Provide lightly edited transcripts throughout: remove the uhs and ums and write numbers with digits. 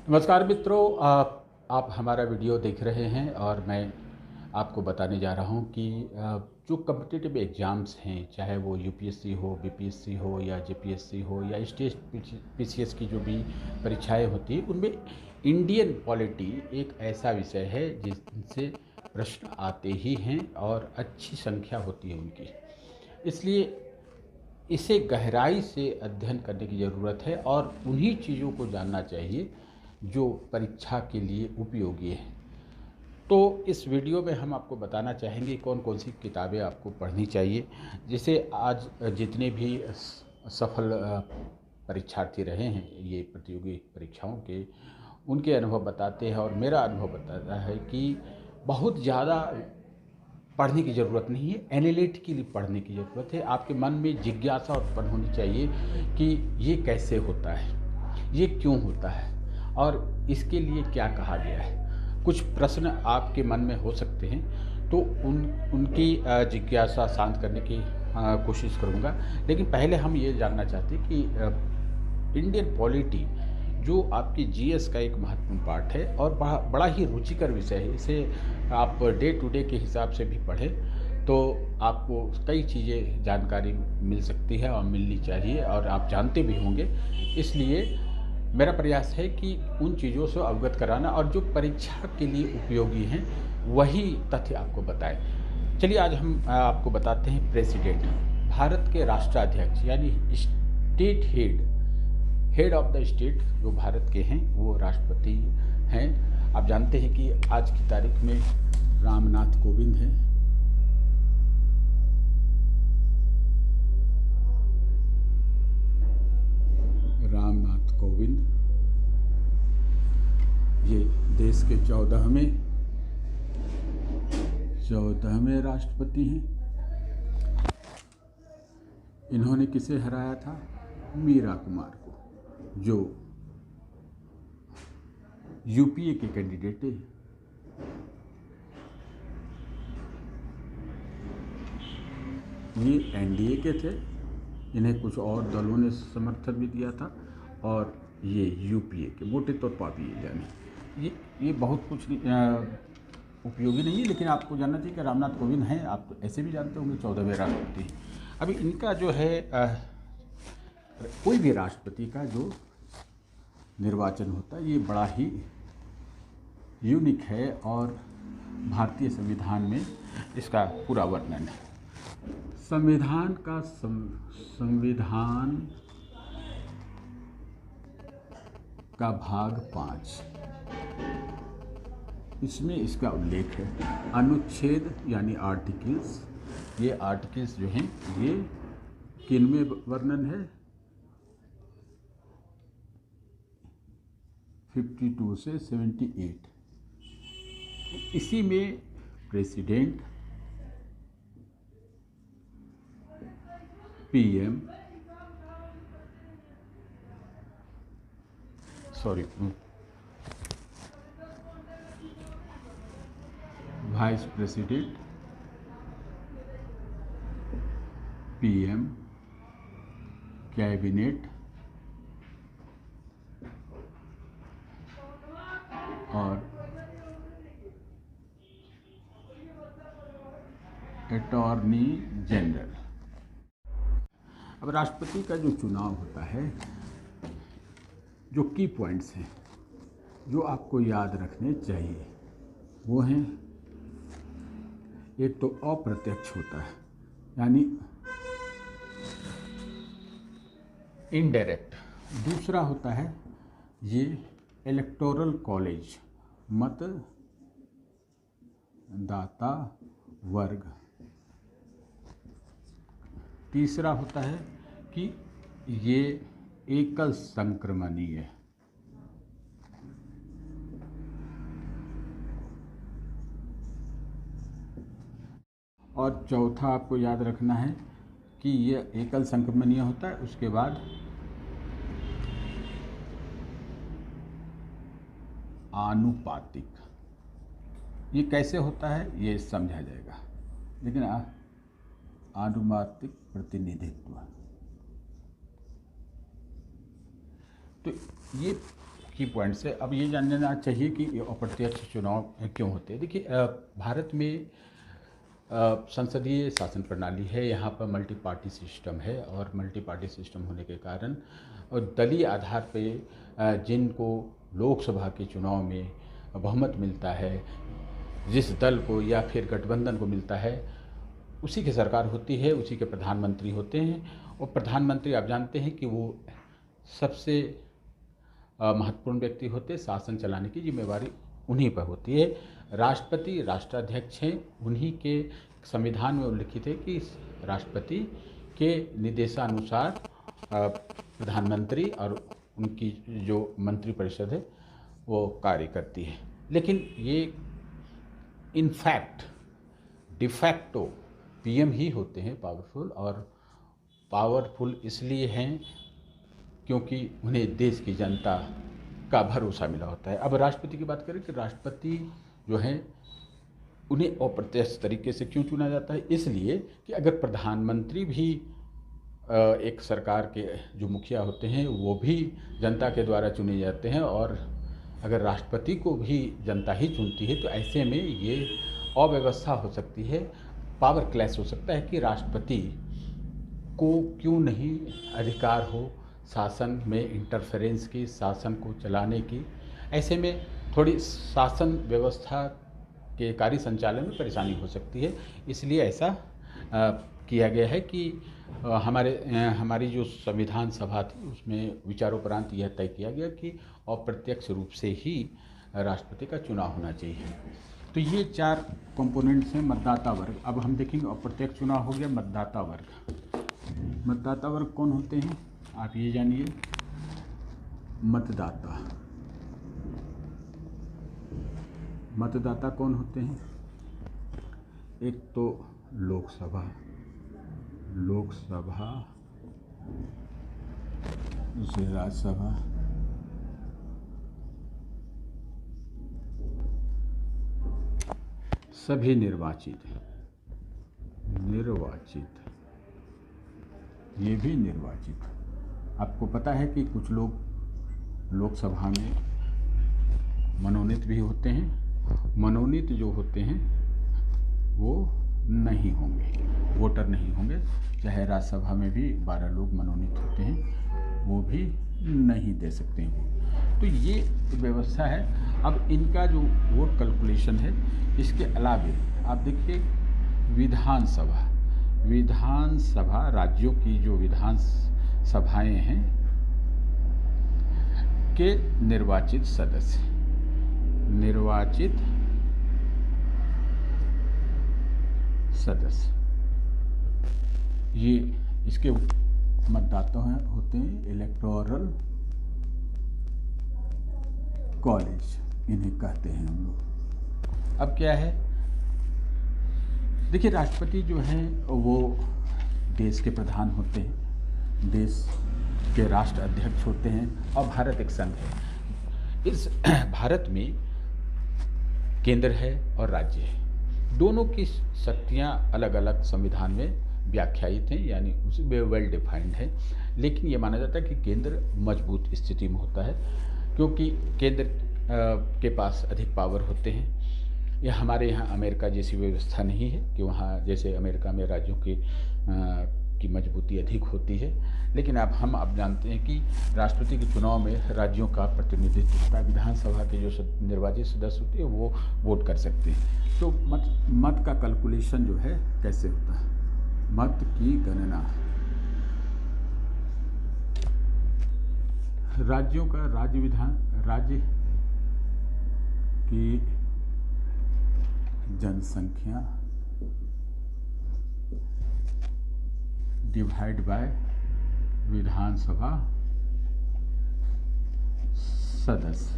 नमस्कार मित्रों, आप हमारा वीडियो देख रहे हैं और मैं आपको बताने जा रहा हूं कि जो कम्पिटिटिव एग्ज़ाम्स हैं, चाहे वो यूपीएससी हो, बीपीएससी हो या जेपीएससी हो या स्टेट पीसीएस की जो भी परीक्षाएं होती हैं, उनमें इंडियन पॉलिटी एक ऐसा विषय है जिनसे प्रश्न आते ही हैं और अच्छी संख्या होती है उनकी। इसलिए इसे गहराई से अध्ययन करने की ज़रूरत है और उन्हीं चीज़ों को जानना चाहिए जो परीक्षा के लिए उपयोगी है। तो इस वीडियो में हम आपको बताना चाहेंगे कौन कौन सी किताबें आपको पढ़नी चाहिए, जिसे आज जितने भी सफल परीक्षार्थी रहे हैं ये प्रतियोगी परीक्षाओं के, उनके अनुभव बताते हैं और मेरा अनुभव बताता है कि बहुत ज़्यादा पढ़ने की ज़रूरत नहीं है, एनालिटिकली पढ़ने की ज़रूरत है। आपके मन में जिज्ञासा उत्पन्न होनी चाहिए कि ये कैसे होता है, ये क्यों होता है और इसके लिए क्या कहा गया है। कुछ प्रश्न आपके मन में हो सकते हैं, तो उनकी जिज्ञासा शांत करने की कोशिश करूँगा। लेकिन पहले हम ये जानना चाहते हैं कि इंडियन पॉलिटी जो आपकी जीएस का एक महत्वपूर्ण पार्ट है और बड़ा ही रुचिकर विषय है। इसे आप डे टू डे के हिसाब से भी पढ़ें तो आपको कई चीज़ें जानकारी मिल सकती है और मिलनी चाहिए और आप जानते भी होंगे। इसलिए मेरा प्रयास है कि उन चीज़ों से अवगत कराना और जो परीक्षा के लिए उपयोगी हैं वही तथ्य आपको बताएं। चलिए आज हम आपको बताते हैं प्रेसिडेंट, भारत के राष्ट्राध्यक्ष यानी state head of the state जो भारत के हैं वो राष्ट्रपति हैं। आप जानते हैं कि आज की तारीख में रामनाथ कोविंद हैं। रामनाथ कोविंद ये देश के 14वें राष्ट्रपति हैं। इन्होंने किसे हराया था? मीरा कुमार को, जो यूपीए के कैंडिडेट हैं। ये एनडीए के थे, इन्हें कुछ और दलों ने समर्थन भी दिया था और ये यूपीए के, मोटे तौर पर आप ये जाने ये बहुत कुछ उपयोगी नहीं है, लेकिन आपको जानना चाहिए कि रामनाथ कोविंद हैं। आप तो ऐसे भी जानते होंगे 14वें राष्ट्रपति। अभी इनका जो है कोई भी राष्ट्रपति का जो निर्वाचन होता है ये बड़ा ही यूनिक है और भारतीय संविधान में इसका पूरा वर्णन है। संविधान का भाग 5, इसमें इसका उल्लेख है। अनुच्छेद यानी आर्टिकल्स, ये आर्टिकल्स जो हैं ये किन में वर्णन है? 52 से 78। इसी में president, PM, vice president, PM, cabinet और अटॉर्नी जनरल। अब राष्ट्रपति का जो चुनाव होता है, जो की पॉइंट्स हैं जो आपको याद रखने चाहिए वो हैं, एक तो अप्रत्यक्ष होता है यानी इनडायरेक्ट। दूसरा होता है ये इलेक्टोरल कॉलेज, मतदाता वर्ग। तीसरा होता है कि ये एकल संक्रमणीय। और चौथा आपको याद रखना है कि ये एकल संक्रमणीय होता है। उसके बाद आनुपातिक, ये कैसे होता है ये समझा जाएगा, लेकिन आनुपातिक प्रतिनिधित्व। तो ये की पॉइंट्स है। अब ये जानना चाहिए कि ये अप्रत्यक्ष चुनाव क्यों होते हैं। देखिए, भारत में संसदीय शासन प्रणाली है, यहाँ पर मल्टी पार्टी सिस्टम है, और मल्टी पार्टी सिस्टम होने के कारण और दलीय आधार पे जिनको लोकसभा के चुनाव में बहुमत मिलता है, जिस दल को या फिर गठबंधन को मिलता है, उसी की सरकार होती है, उसी के प्रधानमंत्री होते हैं। और प्रधानमंत्री आप जानते हैं कि वो सबसे महत्वपूर्ण व्यक्ति होते हैं, शासन चलाने की जिम्मेवारी उन्हीं पर होती है। राष्ट्रपति राष्ट्राध्यक्ष हैं, उन्हीं के संविधान में उल्लिखित है कि राष्ट्रपति के निर्देशानुसार प्रधानमंत्री और उनकी जो मंत्रिपरिषद है वो कार्य करती है। लेकिन ये इनफैक्ट डिफैक्टो पीएम ही होते हैं पावरफुल, और पावरफुल इसलिए हैं क्योंकि उन्हें देश की जनता का भरोसा मिला होता है। अब राष्ट्रपति की बात करें कि राष्ट्रपति जो हैं उन्हें अप्रत्यक्ष तरीके से क्यों चुना जाता है, इसलिए कि अगर प्रधानमंत्री भी एक सरकार के जो मुखिया होते हैं वो भी जनता के द्वारा चुने जाते हैं, और अगर राष्ट्रपति को भी जनता ही चुनती है, तो ऐसे में ये अव्यवस्था हो सकती है, पावर क्लैश हो सकता है कि राष्ट्रपति को क्यों नहीं अधिकार हो शासन में इंटरफेरेंस की, शासन को चलाने की। ऐसे में थोड़ी शासन व्यवस्था के कार्य संचालन में परेशानी हो सकती है। इसलिए ऐसा किया गया है कि हमारी जो संविधान सभा थी उसमें विचारोपरांत यह तय किया गया कि अप्रत्यक्ष रूप से ही राष्ट्रपति का चुनाव होना चाहिए। तो ये 4 कंपोनेंट्स हैं मतदाता वर्ग। अब हम देखेंगे अप्रत्यक्ष चुनाव हो गया, मतदाता वर्ग। मतदाता वर्ग कौन होते हैं आप ये जानिए। मतदाता कौन होते हैं? एक तो लोकसभा, दूसरी राज्यसभा, सभी निर्वाचित, ये भी निर्वाचित। आपको पता है कि कुछ लोग लोकसभा में मनोनीत भी होते हैं, मनोनीत जो होते हैं वो नहीं होंगे, वोटर नहीं होंगे। चाहे राज्यसभा में भी 12 लोग मनोनीत होते हैं, वो भी नहीं दे सकते हैं। तो ये व्यवस्था है। अब इनका जो वोट कैलकुलेशन है, इसके अलावे आप देखिए विधानसभा राज्यों की जो विधान सभाएं हैं के निर्वाचित सदस्य, ये इसके मतदाता होते हैं। इलेक्टोरल कॉलेज इन्हें कहते हैं हम लोग। अब क्या है, देखिए राष्ट्रपति जो हैं वो देश के प्रधान होते हैं, देश के राष्ट्र अध्यक्ष होते हैं, और भारत एक संघ है। इस भारत में केंद्र है और राज्य है, दोनों की शक्तियाँ अलग अलग संविधान में व्याख्यायित हैं, यानी उसमें वेल डिफाइंड है। लेकिन ये माना जाता है कि केंद्र मजबूत स्थिति में होता है, क्योंकि केंद्र के पास अधिक पावर होते हैं। यह हमारे यहाँ अमेरिका जैसी व्यवस्था नहीं है कि वहाँ जैसे अमेरिका में राज्यों की मजबूती अधिक होती है। लेकिन अब जानते हैं कि राष्ट्रपति के चुनाव में राज्यों का प्रतिनिधित्व होता है। विधानसभा के जो निर्वाचित सदस्य होते हैं वो वोट कर सकते हैं। तो मत का कैलकुलेशन जो है कैसे होता है, मत की गणना राज्य की जनसंख्या डिवाइड बाय विधानसभा सदस्य,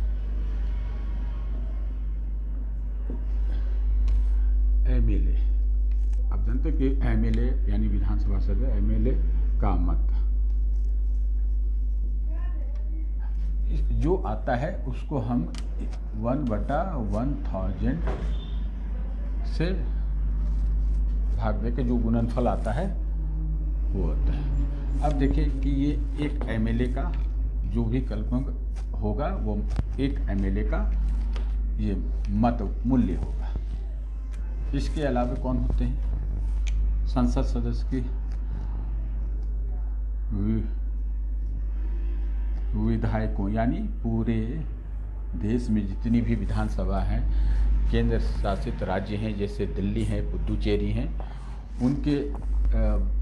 एमएलए। आप जानते हैं कि एमएलए यानी विधानसभा सदस्य, एमएलए का मत जो आता है उसको हम 1/1000 से भाग दे के जो गुणनफल आता है वो होता है। अब देखिए कि ये एक एमएलए का जो भी कल्पक होगा वो एक एमएलए का ये मत मूल्य होगा। इसके अलावा कौन होते हैं संसद सदस्य की विधायकों, यानी पूरे देश में जितनी भी विधानसभा हैं, केंद्र शासित राज्य हैं जैसे दिल्ली है, पुदुचेरी हैं, उनके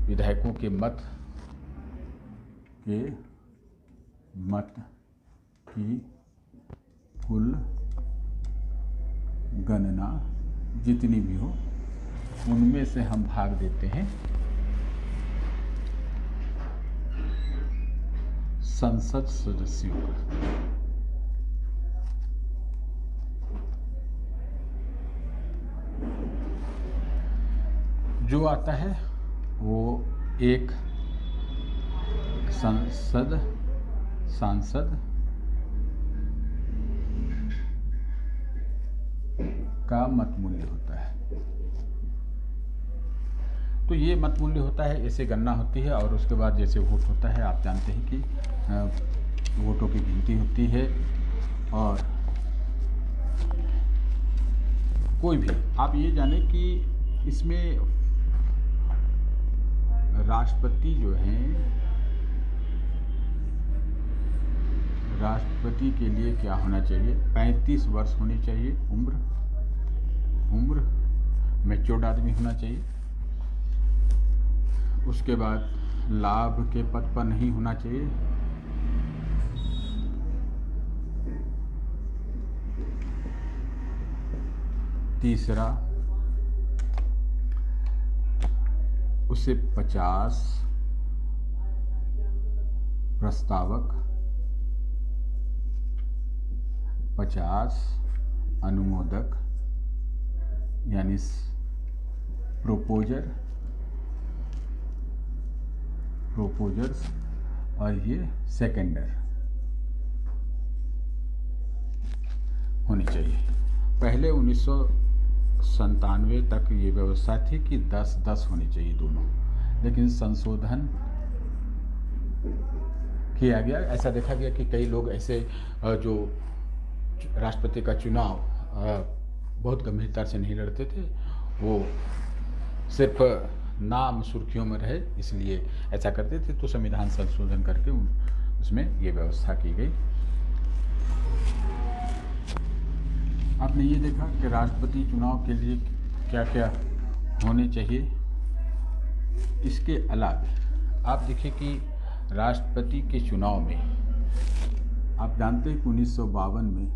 विधायकों के मत की कुल गणना जितनी भी हो उनमें से हम भाग देते हैं संसद सदस्यों का। जो आता है वो एक सांसद का मत मूल्य होता है। तो ये मत मूल्य होता है, ऐसे गणना होती है और उसके बाद जैसे वोट होता है, आप जानते हैं कि वोटों की गिनती होती है। और कोई भी आप ये जाने कि इसमें राष्ट्रपति जो हैं, राष्ट्रपति के लिए क्या होना चाहिए, 35 वर्ष होनी चाहिए उम्र मैच्योर्ड आदमी होना चाहिए। उसके बाद लाभ के पद पर नहीं होना चाहिए। तीसरा, उसे 50 प्रस्तावक, 50 अनुमोदक यानी प्रोपोजर्स और ये सेकेंडर होनी चाहिए। पहले 1997 तक ये व्यवस्था थी कि 10-10 होनी चाहिए दोनों, लेकिन संशोधन किया गया। ऐसा देखा गया कि कई लोग ऐसे जो राष्ट्रपति का चुनाव बहुत गंभीरता से नहीं लड़ते थे, वो सिर्फ नाम सुर्खियों में रहे इसलिए ऐसा करते थे। तो संविधान संशोधन करके उसमें ये व्यवस्था की गई। आपने ये देखा कि राष्ट्रपति चुनाव के लिए क्या क्या होने चाहिए। इसके अलावा आप देखिए कि राष्ट्रपति के चुनाव में आप जानते हैं कि 1952 में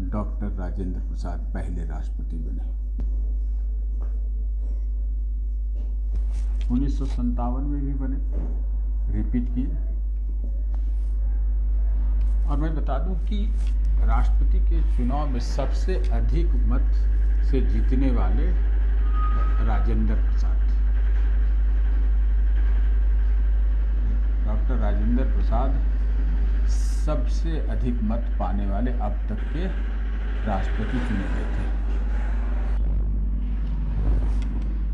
डॉक्टर राजेंद्र प्रसाद पहले राष्ट्रपति बने। 1957 में भी बने, रिपीट किए। और मैं बता दूं कि राष्ट्रपति के चुनाव में सबसे अधिक मत से जीतने वाले राजेंद्र प्रसाद, डॉक्टर राजेंद्र प्रसाद सबसे अधिक मत पाने वाले अब तक के राष्ट्रपति चुने गए थे।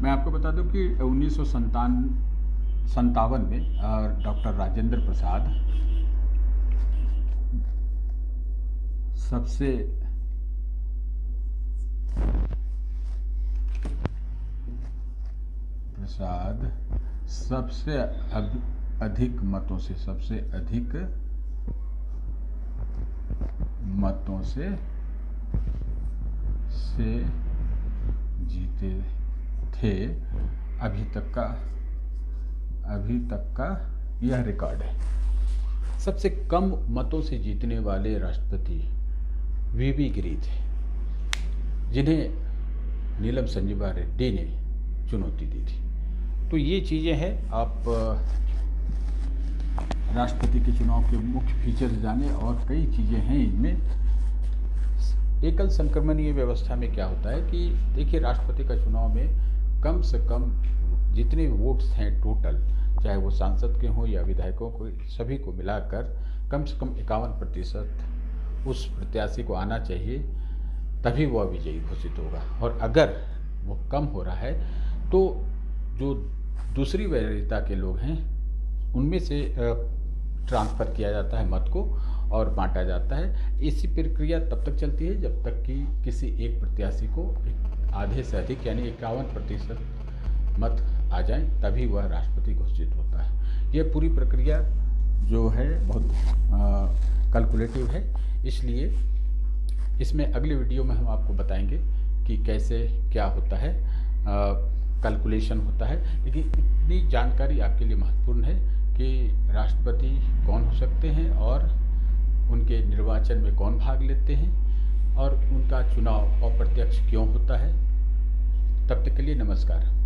मैं आपको बता दूं कि 1957 में डॉक्टर राजेंद्र प्रसाद सबसे अधिक मतों से जीते थे। अभी तक का यह रिकॉर्ड है। सबसे कम मतों से जीतने वाले राष्ट्रपति वीवी गिरी थे, जिन्हें नीलम संजीवा रेड्डी ने चुनौती दी थी। तो ये चीज़ें हैं। आप राष्ट्रपति के चुनाव के मुख्य फीचर्स जाने, और कई चीज़ें हैं इनमें। एकल संक्रमणीय व्यवस्था में क्या होता है कि देखिए, राष्ट्रपति का चुनाव में कम से कम जितने वोट्स हैं टोटल, चाहे वो सांसद के हों या विधायकों को, सभी को मिलाकर कम से कम 51% उस प्रत्याशी को आना चाहिए, तभी वह विजयी घोषित होगा। और अगर वो कम हो रहा है तो जो दूसरी वरीयता के लोग हैं उनमें से ट्रांसफ़र किया जाता है मत को और बांटा जाता है। ऐसी प्रक्रिया तब तक चलती है जब तक कि किसी एक प्रत्याशी को आधे से अधिक यानी 51% मत आ जाएं, तभी वह राष्ट्रपति घोषित होता है। यह पूरी प्रक्रिया जो है बहुत कैलकुलेटिव है, इसलिए इसमें अगले वीडियो में हम आपको बताएंगे कि कैसे क्या होता है, कैलकुलेशन होता है। लेकिन इतनी जानकारी आपके लिए महत्वपूर्ण है कि राष्ट्रपति कौन हो सकते हैं और उनके निर्वाचन में कौन भाग लेते हैं और उनका चुनाव अप्रत्यक्ष क्यों होता है। तब तक के लिए नमस्कार।